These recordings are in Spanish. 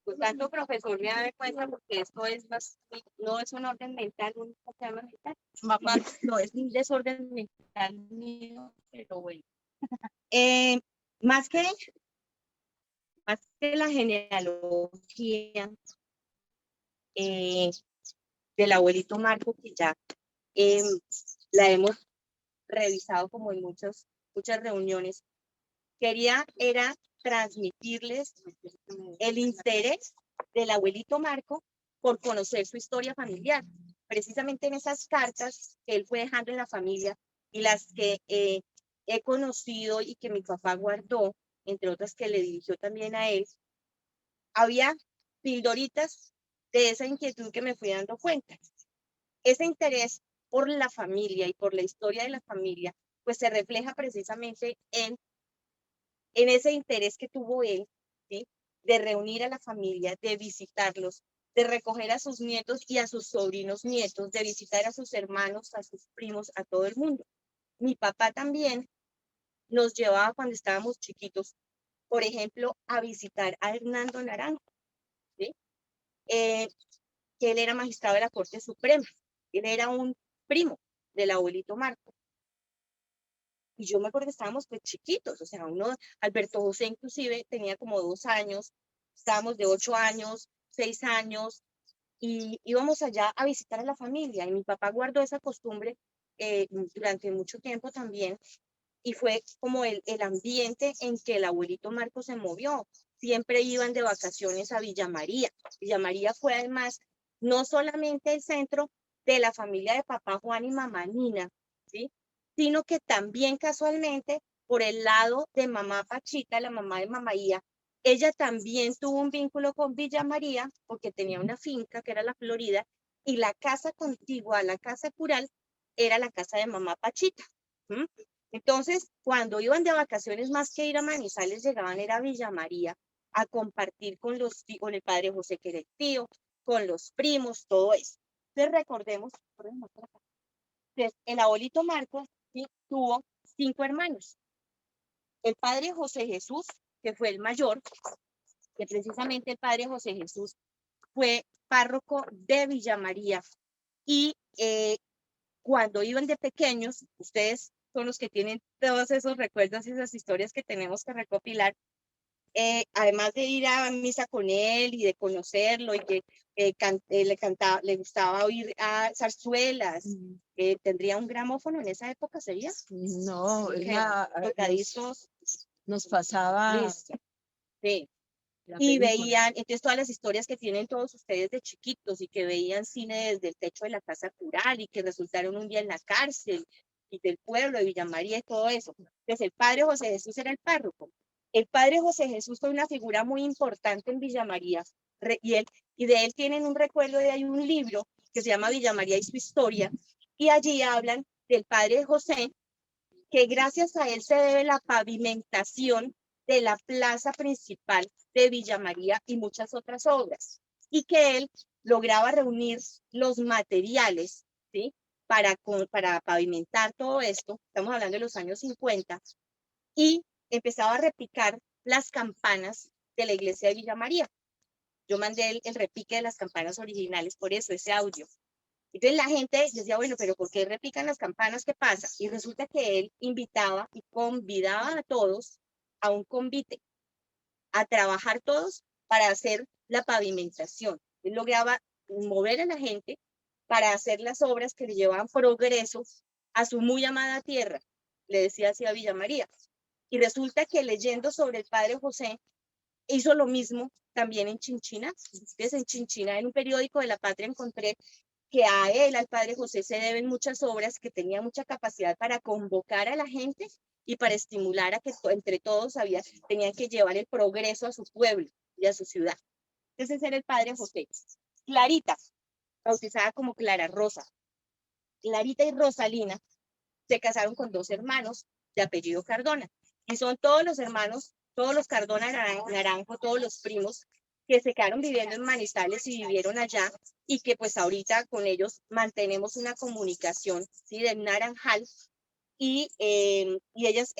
Pues tanto profesor me da cuenta porque esto es más, no es un orden mental, un problema mental, no es un desorden mental mío, pero bueno. Eh, más que la genealogía del abuelito Marco, que ya eh, la hemos revisado como en muchas reuniones, era transmitirles el interés del abuelito Marco por conocer su historia familiar. Precisamente en esas cartas que él fue dejando en la familia y las que he conocido y que mi papá guardó, entre otras que le dirigió también a él, había pildoritas de esa inquietud que me fui dando cuenta. Ese interés por la familia y por la historia de la familia, pues se refleja precisamente en ese interés que tuvo él, ¿sí? De reunir a la familia, de visitarlos, de recoger a sus nietos y a sus sobrinos nietos, de visitar a sus hermanos, a sus primos, a todo el mundo. Mi papá también nos llevaba cuando estábamos chiquitos, por ejemplo, a visitar a Hernando Naranjo, ¿sí? Que él era magistrado de la Corte Suprema, él era un primo del abuelito Marco. Y yo me acuerdo que estábamos pues chiquitos, o sea, Alberto José inclusive tenía como 2 años, estábamos de 8 años, 6 años, y íbamos allá a visitar a la familia. Y mi papá guardó esa costumbre durante mucho tiempo también, y fue como el ambiente en que el abuelito Marco se movió. Siempre iban de vacaciones a Villa María. Villa María fue además no solamente el centro de la familia de papá Juan y mamá Nina, ¿sí? Sino que también casualmente por el lado de mamá Pachita, la mamá de mamá Ia, ella también tuvo un vínculo con Villa María porque tenía una finca que era la Florida y la casa contigua a la casa cural era la casa de mamá Pachita. ¿Mm? Entonces, cuando iban de vacaciones, más que ir a Manizales, llegaban era a Villa María a compartir con el padre José, que era el tío, con los primos, todo eso. Entonces, recordemos, el abuelito Marcos, ¿sí? Tuvo 5 hermanos. El padre José Jesús, que fue el mayor, que precisamente el padre José Jesús fue párroco de Villa María. Y cuando iban de pequeños, ustedes son los que tienen todos esos recuerdos y esas historias que tenemos que recopilar, además de ir a misa con él y de conocerlo y que le gustaba oír a zarzuelas, ¿tendría un gramófono en esa época, sería? No, tocadiscos. Nos pasaba. Listo. Sí. Y veían, entonces todas las historias que tienen todos ustedes de chiquitos y que veían cine desde el techo de la casa cural y que resultaron un día en la cárcel y del pueblo de Villa María y todo eso. Entonces el padre José Jesús era el párroco. El padre José Jesús fue una figura muy importante en Villa María y de él tienen un recuerdo, hay un libro que se llama Villa María y su historia y allí hablan del padre José, que gracias a él se debe la pavimentación de la plaza principal de Villa María y muchas otras obras, y que él lograba reunir los materiales, ¿sí? Para pavimentar todo esto, estamos hablando de los años 50, y empezaba a repicar las campanas de la iglesia de Villa María. Yo mandé el repique de las campanas originales, por eso ese audio. Entonces la gente decía, bueno, pero ¿por qué repican las campanas? ¿Qué pasa? Y resulta que él invitaba y convidaba a todos a un convite, a trabajar todos para hacer la pavimentación. Él lograba mover a la gente para hacer las obras que le llevaban progreso a su muy amada tierra, le decía así a Villa María. Y resulta que leyendo sobre el padre José, hizo lo mismo también en Chinchina. Entonces en Chinchina, en un periódico de La Patria, encontré que a él, al padre José, se deben muchas obras, que tenía mucha capacidad para convocar a la gente y para estimular a que entre todos tenían que llevar el progreso a su pueblo y a su ciudad. Entonces era el padre José. Clarita, bautizada como Clara Rosa. Clarita y Rosalina se casaron con 2 hermanos de apellido Cardona. Y son todos los hermanos, todos los Cardona Naranjo, todos los primos que se quedaron viviendo en Manizales y vivieron allá y que pues ahorita con ellos mantenemos una comunicación, ¿sí? De Naranjal y ellas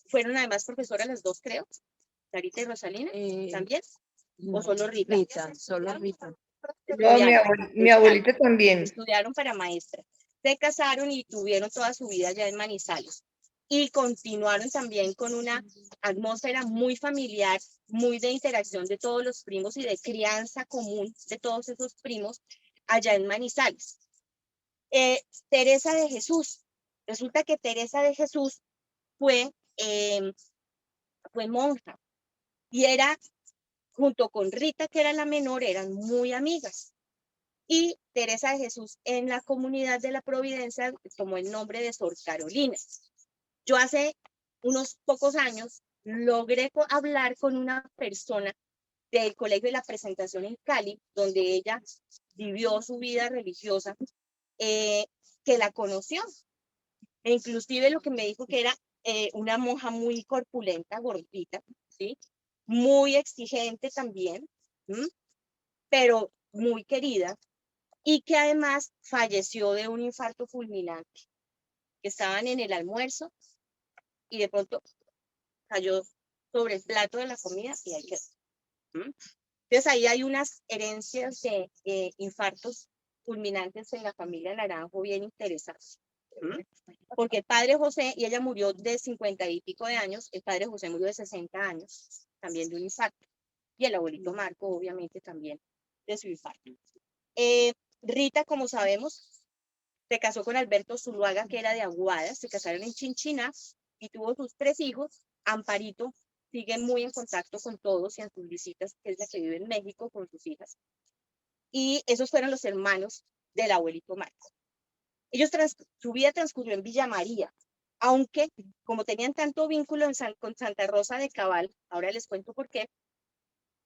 fueron además profesoras las 2, creo, Sarita y Rosalina, Eh, ¿también? ¿O no, solo Rita? Rita, solo Rita. No, Estudiaron, mi abuelita también. estudiaron para maestra. Se casaron y tuvieron toda su vida ya en Manizales. Y continuaron también con una atmósfera muy familiar, muy de interacción de todos los primos y de crianza común de todos esos primos allá en Manizales. Teresa de Jesús. Resulta que Teresa de Jesús fue, fue monja y era, junto con Rita, que era la menor, eran muy amigas. Y Teresa de Jesús en la comunidad de la Providencia tomó el nombre de Sor Carolina. Yo hace unos pocos años logré hablar con una persona del Colegio de la Presentación en Cali, donde ella vivió su vida religiosa, que la conoció. E inclusive lo que me dijo que era una monja muy corpulenta, gordita, ¿sí? Muy exigente también, ¿m? Pero muy querida, y que además falleció de un infarto fulminante, que estaban en el almuerzo y de pronto cayó sobre el plato de la comida y ahí quedó. Entonces ahí hay unas herencias de infartos fulminantes en la familia Naranjo bien interesantes. Porque el padre José, y ella murió de 50 y pico de años, el padre José murió de 60 años, también de un infarto. Y el abuelito Marco, obviamente, también de su infarto. Rita, como sabemos, se casó con Alberto Zuluaga, que era de Aguadas, se casaron en Chinchiná y tuvo sus 3 hijos. Amparito sigue muy en contacto con todos y en sus visitas, que es la que vive en México con sus hijas. Y esos fueron los hermanos del abuelito Marco. Ellos su vida transcurrió en Villa María, aunque como tenían tanto vínculo con Santa Rosa de Cabal, ahora les cuento por qué,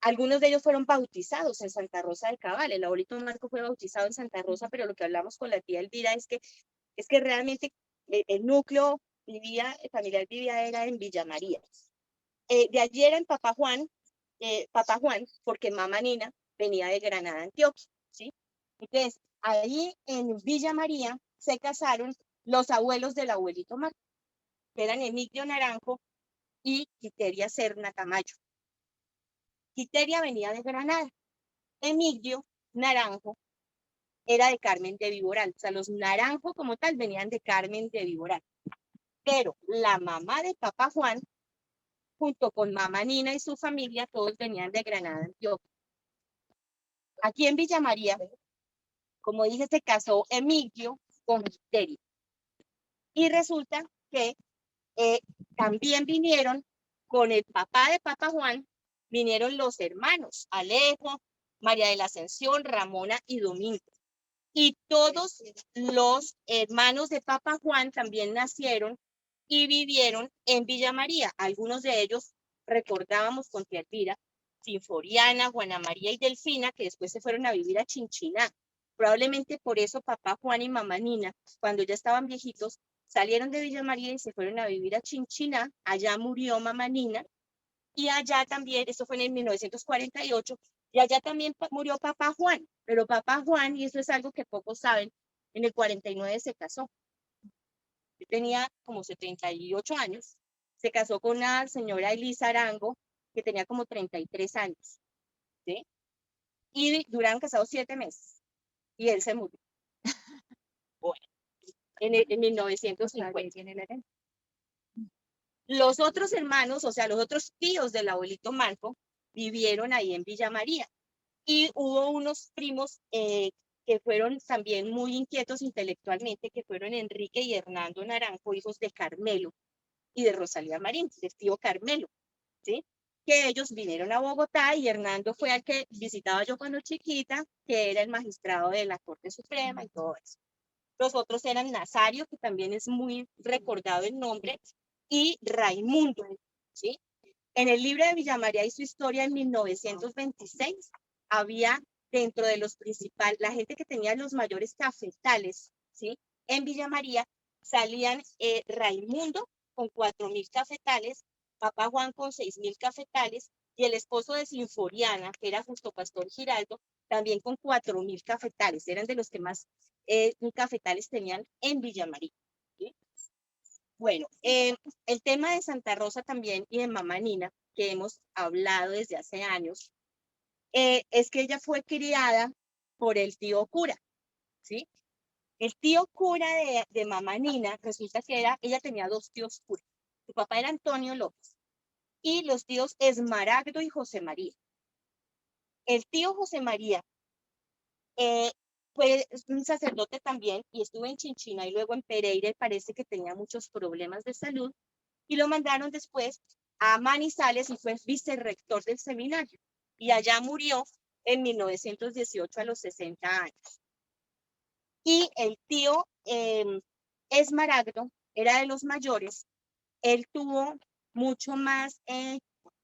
algunos de ellos fueron bautizados en Santa Rosa de Cabal. El abuelito Marco fue bautizado en Santa Rosa, pero lo que hablamos con la tía Elvira es que realmente el núcleo familiar vivía era en Villa María. De allí era en Papá Juan, porque mamá Nina venía de Granada, Antioquia, ¿sí? Entonces, ahí en Villa María se casaron los abuelos del abuelito Marco, que eran Emilio Naranjo y Quiteria Serna Tamayo. Quiteria venía de Granada. Emilio Naranjo era de Carmen de Viboral. O sea, los Naranjo como tal venían de Carmen de Viboral. Pero la mamá de Papá Juan, junto con mamá Nina y su familia, todos venían de Granada, Antioquia. Aquí en Villa María, como dije, se casó Emilio con Quiteria. Y resulta que también vinieron con el papá de Papá Juan, vinieron los hermanos, Alejo, María de la Ascensión, Ramona y Domingo. Y todos los hermanos de Papá Juan también nacieron y vivieron en Villa María. Algunos de ellos recordábamos con tía Elvira, Sinforiana, Juana María y Delfina, que después se fueron a vivir a Chinchiná. Probablemente por eso Papá Juan y mamá Nina, cuando ya estaban viejitos, salieron de Villa María y se fueron a vivir a Chinchiná. Allá murió mamá Nina y allá también, esto fue en el 1948, y allá también murió Papá Juan, pero Papá Juan, y eso es algo que pocos saben, en el 49 se casó. Él tenía como 78 años, se casó con una señora Elisa Arango, que tenía como 33 años, ¿sí? Y duraron casados 7 meses, y él se murió. Bueno, en 1950. Los otros hermanos, o sea, los otros tíos del abuelito Marco, vivieron ahí en Villa María. Y hubo unos primos que fueron también muy inquietos intelectualmente, que fueron Enrique y Hernando Naranjo, hijos de Carmelo y de Rosalía Marín, del tío Carmelo, ¿sí? Que ellos vinieron a Bogotá y Hernando fue al que visitaba yo cuando chiquita, que era el magistrado de la Corte Suprema y todo eso. Los otros eran Nazario, que también es muy recordado el nombre, y Raimundo, ¿sí? En el libro de Villa María y su historia en 1926, había dentro de los principales, la gente que tenía los mayores cafetales, ¿sí? En Villa María salían Raimundo con 4.000 cafetales, Papá Juan con 6.000 cafetales, y el esposo de Sinforiana, que era Justo Pastor Giraldo, también con 4.000 cafetales. Eran de los que más cafetales tenían en Villa María, ¿sí? Bueno, el tema de Santa Rosa también y de mamá Nina que hemos hablado desde hace años, es que ella fue criada por el tío cura, ¿sí? El tío cura de mamá Nina, resulta que ella tenía dos tíos curas. Su papá era Antonio López y los tíos Esmaragdo y José María. El tío José María fue un sacerdote también y estuvo en Chinchina y luego en Pereira y parece que tenía muchos problemas de salud y lo mandaron después a Manizales y fue vicerrector del seminario y allá murió en 1918 a los 60 años. Y el tío Esmaragdo era de los mayores, él tuvo mucho más,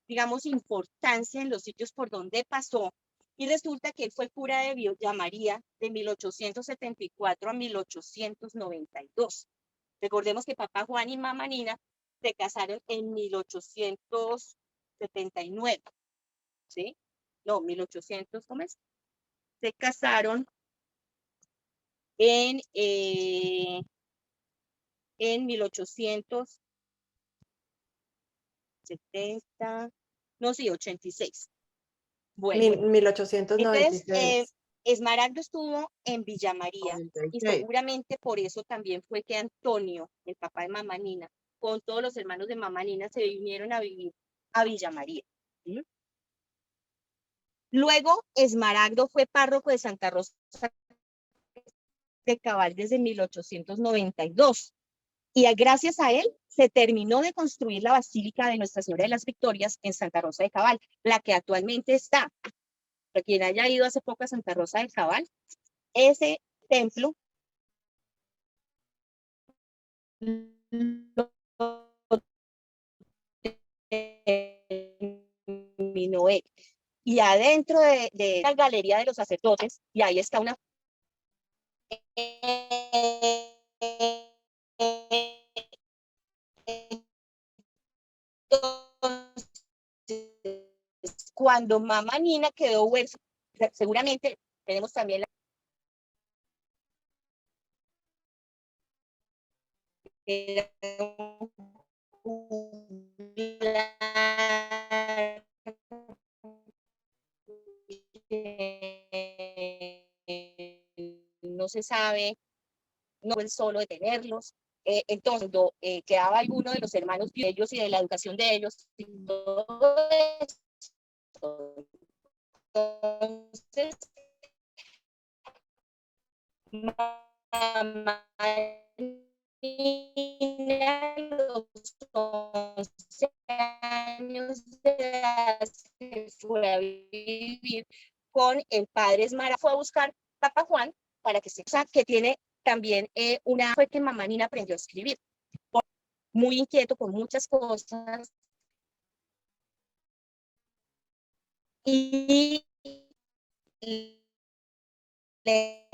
digamos, importancia en los sitios por donde pasó, y resulta que él fue el cura de Villa María de 1874 a 1892. Recordemos que papá Juan y mamá Nina se casaron en 1879, ¿sí? No, 1800, ¿cómo es? Se casaron en 1870, no, sí, 86. Bueno, entonces 1896. Esmaragdo estuvo en Villa María y 96. seguramente por eso también fue que Antonio, el papá de mamá Nina, con todos los hermanos de mamá Nina se vinieron a vivir a Villa María. ¿Sí? Luego Esmaragdo fue párroco de Santa Rosa de Cabal desde 1892 y gracias a él se terminó de construir la Basílica de Nuestra Señora de las Victorias en Santa Rosa de Cabal, la que actualmente está. Para quien haya ido hace poco a Santa Rosa de Cabal, ese templo lo terminó él. Y adentro de la galería de los sacerdotes, y ahí está una cuando mamá Nina quedó huérfana, seguramente tenemos también la no se sabe, no es solo de tenerlos. Entonces, cuando quedaba alguno de los hermanos de ellos y de la educación de ellos, y todo esto, entonces, mamá Nina, los 11 años de edad, se fue a vivir con el padre Esmara, fue a buscar Papa Juan para que sepa que tiene también fue que mamá Nina aprendió a escribir, muy inquieto con muchas cosas y le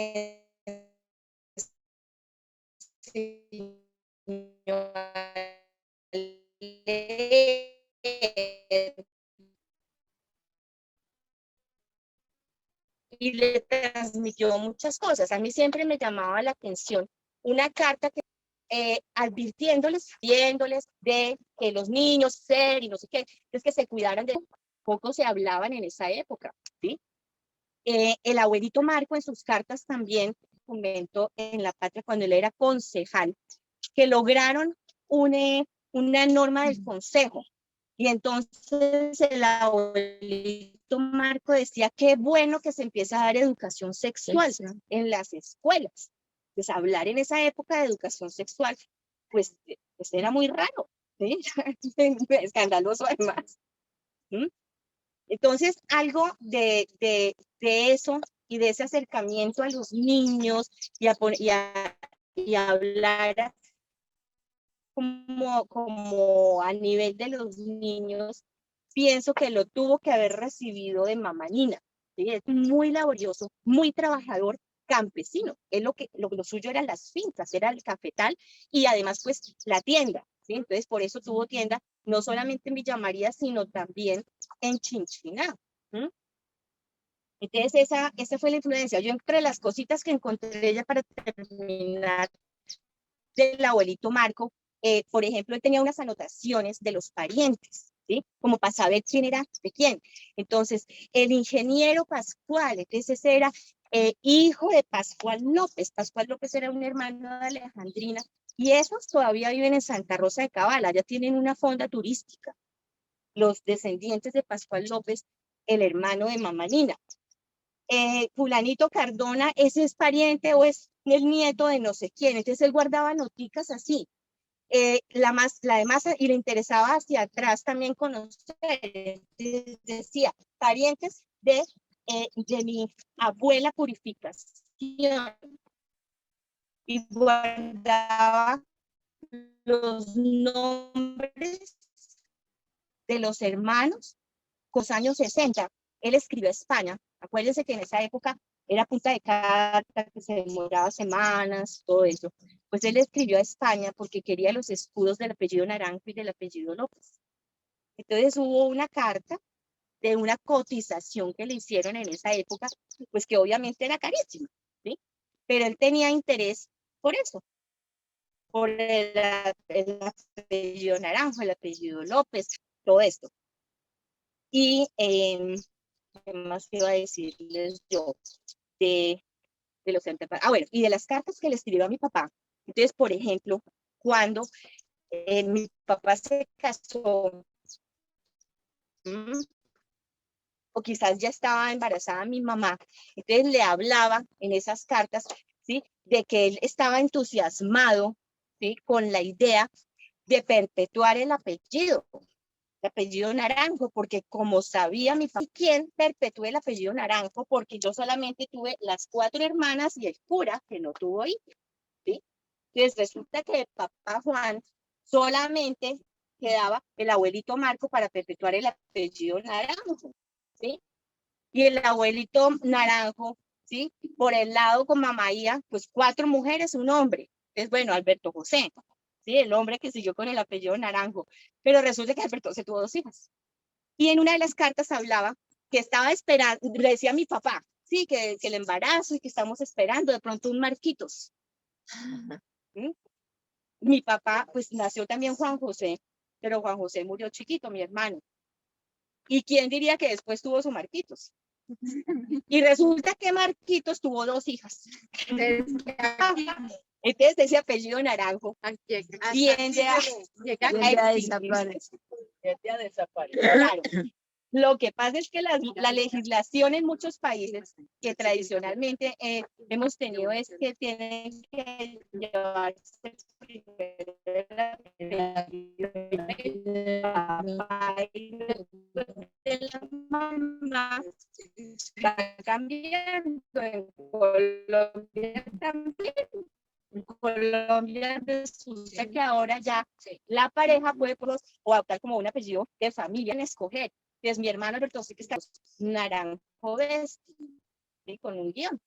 enseñó a leer y le transmitió muchas cosas. A mí siempre me llamaba la atención una carta que advirtiéndoles, viéndoles de que los niños ser y no sé qué, es que se cuidaran de poco se hablaban en esa época, ¿sí? El abuelito Marco en sus cartas también comentó en La Patria cuando él era concejal que lograron una norma del consejo. Y entonces el abuelito Marco decía, qué bueno que se empieza a dar educación sexual en las escuelas. Pues hablar en esa época de educación sexual, pues era muy raro, ¿sí? Escandaloso además. ¿Mm? Entonces, algo de eso y de ese acercamiento a los niños y a hablar como a nivel de los niños, pienso que lo tuvo que haber recibido de mamá Nina. ¿Sí? Es muy laborioso, muy trabajador, campesino. Es lo suyo eran las fincas, era el cafetal y además pues la tienda. ¿Sí? Entonces por eso tuvo tienda no solamente en Villa María, sino también en Chinchiná. ¿Mm? Entonces esa fue la influencia. Yo entre las cositas que encontré ya para terminar del abuelito Marco, por ejemplo, él tenía unas anotaciones de los parientes, ¿sí? Como para saber quién era de quién. Entonces, el ingeniero Pascual, entonces era hijo de Pascual López. Pascual López era un hermano de Alejandrina, y esos todavía viven en Santa Rosa de Cabala, ya tienen una fonda turística. Los descendientes de Pascual López, el hermano de Mamá Nina. Fulanito Cardona, ese es pariente o es el nieto de no sé quién. Entonces él guardaba noticas así. La de masa, y le interesaba hacia atrás también conocer. Decía, parientes de mi abuela Purificación. Y guardaba los nombres de los hermanos con los años 60. Él escribió a España. Acuérdense que en esa época era punta de carta, que se demoraba semanas, todo eso. Pues él escribió a España porque quería los escudos del apellido Naranjo y del apellido López. Entonces hubo una carta de una cotización que le hicieron en esa época, pues que obviamente era carísima, ¿sí? Pero él tenía interés por eso, por el apellido Naranjo, el apellido López, todo esto. Y ¿qué más iba a decirles yo de los antepasados? Bueno, y de las cartas que le escribió a mi papá. Entonces, por ejemplo, cuando mi papá se casó, o quizás ya estaba embarazada mi mamá, entonces le hablaba en esas cartas, ¿sí? De que él estaba entusiasmado, ¿sí? Con la idea de perpetuar el apellido Naranjo, porque como sabía mi papá, ¿quién perpetuó el apellido Naranjo? Porque yo solamente tuve las 4 hermanas y el cura, que no tuvo hijos, ¿sí? Entonces resulta que el papá Juan solamente quedaba el abuelito Marco para perpetuar el apellido Naranjo, ¿sí? Y el abuelito Naranjo, ¿sí? Por el lado con mamá Ia, pues 4 mujeres, un hombre. Es bueno, Alberto José, ¿sí? El hombre que siguió con el apellido Naranjo. Pero resulta que Alberto José tuvo 2 hijas. Y en una de las cartas hablaba que estaba esperando, le decía a mi papá, sí, que el embarazo y que estamos esperando de pronto un Marquitos. ¿Sí? Mi papá, pues nació también Juan José, pero Juan José murió chiquito, mi hermano. ¿Y quién diría que después tuvo su Marquitos? Y resulta que Marquitos tuvo 2 hijas. Entonces ese apellido Naranjo tiende a desaparecer. Claro. Lo que pasa es que la legislación en muchos países que tradicionalmente hemos tenido es que tienen que llevarse la mamá, va cambiando. En Colombia también. En Colombia resulta que ahora ya la pareja puede o optar como un apellido de familia en escoger. Entonces mi hermano Alberto sí que está Naranjo Vesti, ¿sí? Con un guión.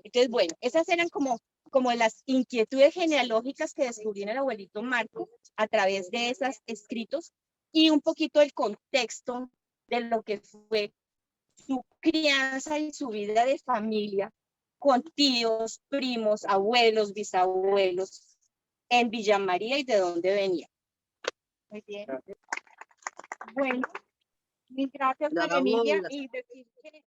Entonces, bueno, esas eran como las inquietudes genealógicas que descubrí en el abuelito Marco a través de esos escritos, y un poquito el contexto de lo que fue su crianza y su vida de familia con tíos, primos, abuelos, bisabuelos en Villa María y de dónde venía. Muy bien. Bueno, gracias, María Emilia, y decir que